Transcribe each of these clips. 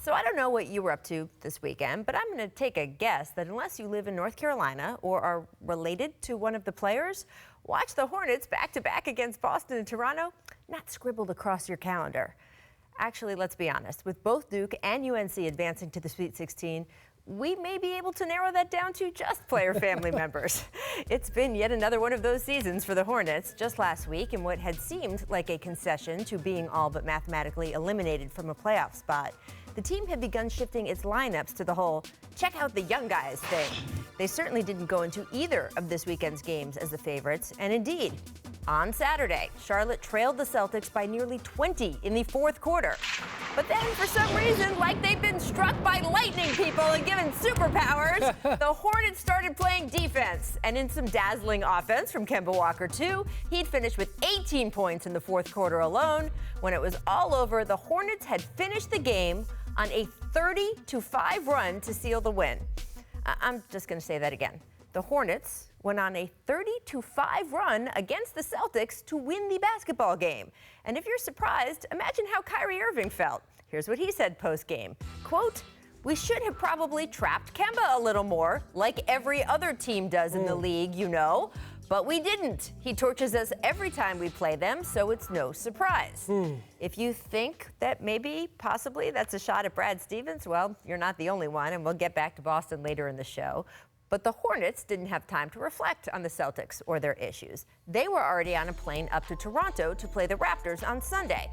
So I don't know what you were up to this weekend, but I'm going to take a guess that unless you live in North Carolina or are related to one of the players, watch the Hornets back-to-back against Boston and Toronto, not scribbled across your calendar. Actually, let's be honest, with both Duke and UNC advancing to the Sweet 16, we may be able to narrow that down to just player family members. It's been yet another one of those seasons for the Hornets. Just last week, in what had seemed like a concession to being all but mathematically eliminated from a playoff spot, the team had begun shifting its lineups to the whole check out the young guys thing. They certainly didn't go into either of this weekend's games as the favorites, and indeed, on Saturday, Charlotte trailed the Celtics by nearly 20 in the fourth quarter. But then, for some reason, like they've been struck by lightning, people, and given superpowers, the Hornets started playing defense. And in some dazzling offense from Kemba Walker, too, he'd finished with 18 points in the fourth quarter alone. When it was all over, the Hornets had finished the game on a 30-5 run to seal the win. I'm just going to say that again. The Hornets went on a 30-5 run against the Celtics to win the basketball game. And if you're surprised, imagine how Kyrie Irving felt. Here's what he said post-game. Quote, "We should have probably trapped Kemba a little more, like every other team does in the league, you know. But we didn't. He torches us every time we play them, so it's no surprise." If you think that maybe, possibly, that's a shot at Brad Stevens, well, you're not the only one, and we'll get back to Boston later in the show. But the Hornets didn't have time to reflect on the Celtics or their issues. They were already on a plane up to Toronto to play the Raptors on Sunday.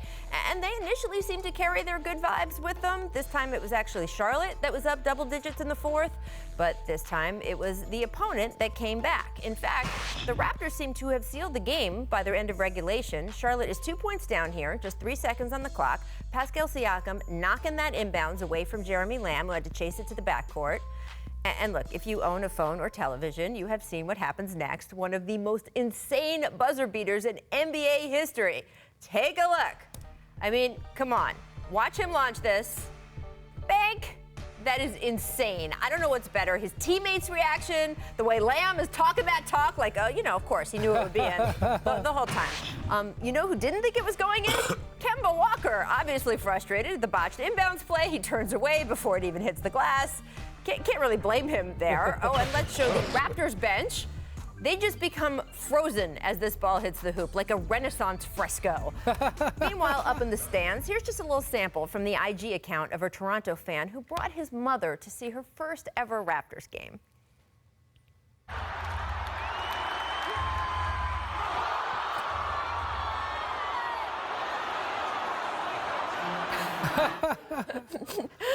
And they initially seemed to carry their good vibes with them. This time it was actually Charlotte that was up double digits in the fourth. But this time it was the opponent that came back. In fact, the Raptors seem to have sealed the game by their end of regulation. Charlotte is 2 points down here, just 3 seconds on the clock. Pascal Siakam knocking that inbounds away from Jeremy Lamb, who had to chase it to the backcourt. And look, if you own a phone or television, you have seen what happens next. One of the most insane buzzer beaters in NBA history. Take a look. I mean, come on. Watch him launch this. Bank. That is insane. I don't know what's better, his teammates' reaction, the way Lamb is talking that talk, like, of course, he knew it would be in the whole time. You know who didn't think it was going in? Kemba Walker, obviously frustrated at the botched inbounds play. He turns away before it even hits the glass. Can't really blame him there. Oh, and let's show the Raptors bench. They just become frozen as this ball hits the hoop, like a Renaissance fresco. Meanwhile, up in the stands, here's just a little sample from the IG account of a Toronto fan who brought his mother to see her first ever Raptors game.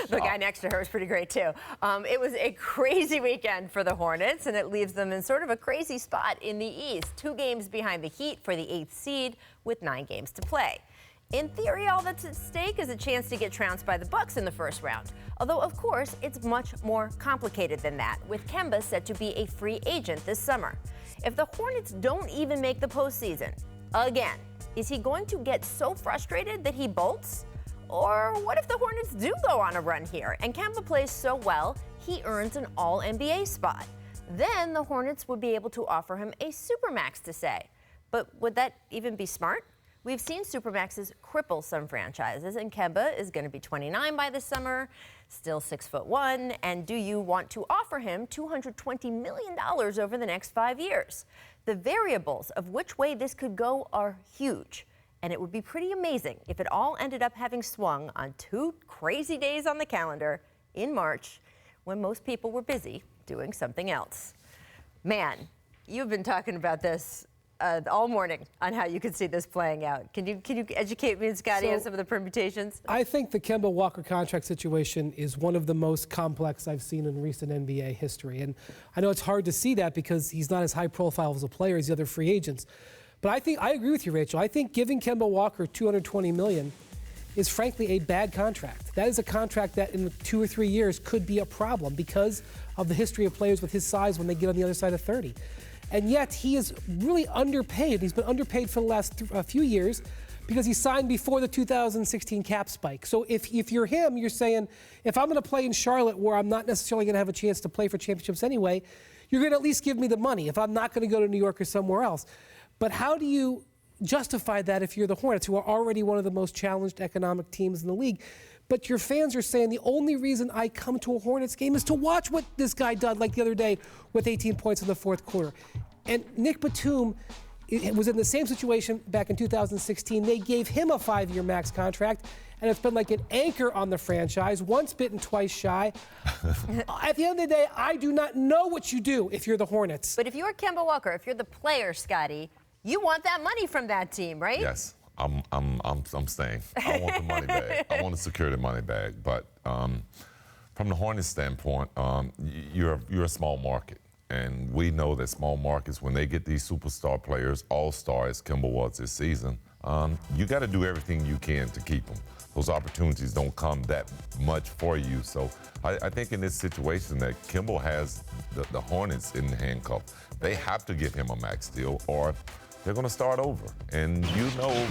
The guy next to her was pretty great, too. It was a crazy weekend for the Hornets, and it leaves them in sort of a crazy spot in the East. 2 games behind the Heat for the 8th seed with 9 games to play. In theory, all that's at stake is a chance to get trounced by the Bucks in the first round. Although, of course, it's much more complicated than that, with Kemba set to be a free agent this summer. If the Hornets don't even make the postseason, again, is he going to get so frustrated that he bolts? Or what if the Hornets do go on a run here and Kemba plays so well he earns an All-NBA spot? Then the Hornets would be able to offer him a supermax to say. But would that even be smart? We've seen supermaxes cripple some franchises, and Kemba is going to be 29 by this summer, still 6'1", and do you want to offer him $220 million over the next 5 years? The variables of which way this could go are huge. And it would be pretty amazing if it all ended up having swung on 2 crazy days on the calendar in March when most people were busy doing something else. Man, you've been talking about this all morning on how you could see this playing out. Can you educate me and Scottie on some of the permutations? I think the Kemba Walker contract situation is one of the most complex I've seen in recent NBA history. And I know it's hard to see that because he's not as high profile as a player as the other free agents. But I agree with you, Rachel. I think giving Kemba Walker $220 million is frankly a bad contract. That is a contract that in 2 or 3 years could be a problem because of the history of players with his size when they get on the other side of 30. And yet he is really underpaid. He's been underpaid for the last few years because he signed before the 2016 cap spike. So if you're him, you're saying, if I'm going to play in Charlotte where I'm not necessarily going to have a chance to play for championships anyway, you're going to at least give me the money if I'm not going to go to New York or somewhere else. But how do you justify that if you're the Hornets, who are already one of the most challenged economic teams in the league? But your fans are saying the only reason I come to a Hornets game is to watch what this guy did, like the other day with 18 points in the fourth quarter. And Nick Batum was in the same situation back in 2016. They gave him a 5-year max contract, and it's been like an anchor on the franchise, once bitten, twice shy. At the end of the day, I do not know what you do if you're the Hornets. But if you're Kemba Walker, if you're the player, Scottie, you want that money from that team, right? Yes, I'm staying. I want the money bag. I want to secure the money bag. But from the Hornets standpoint, you're a small market. And we know that small markets, when they get these superstar players, all-stars, Kemba was this season, you got to do everything you can to keep them. Those opportunities don't come that much for you. So I think in this situation that Kemba has the Hornets in the handcuff. They have to give him a max deal or they're going to start over. And you know,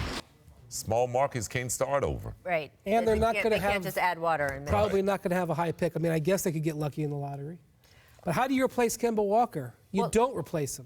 small markets can't start over. Right. And they're not going to have... They can't just add water. And probably not going to have a high pick. I mean, I guess they could get lucky in the lottery. But how do you replace Kemba Walker? You don't replace him.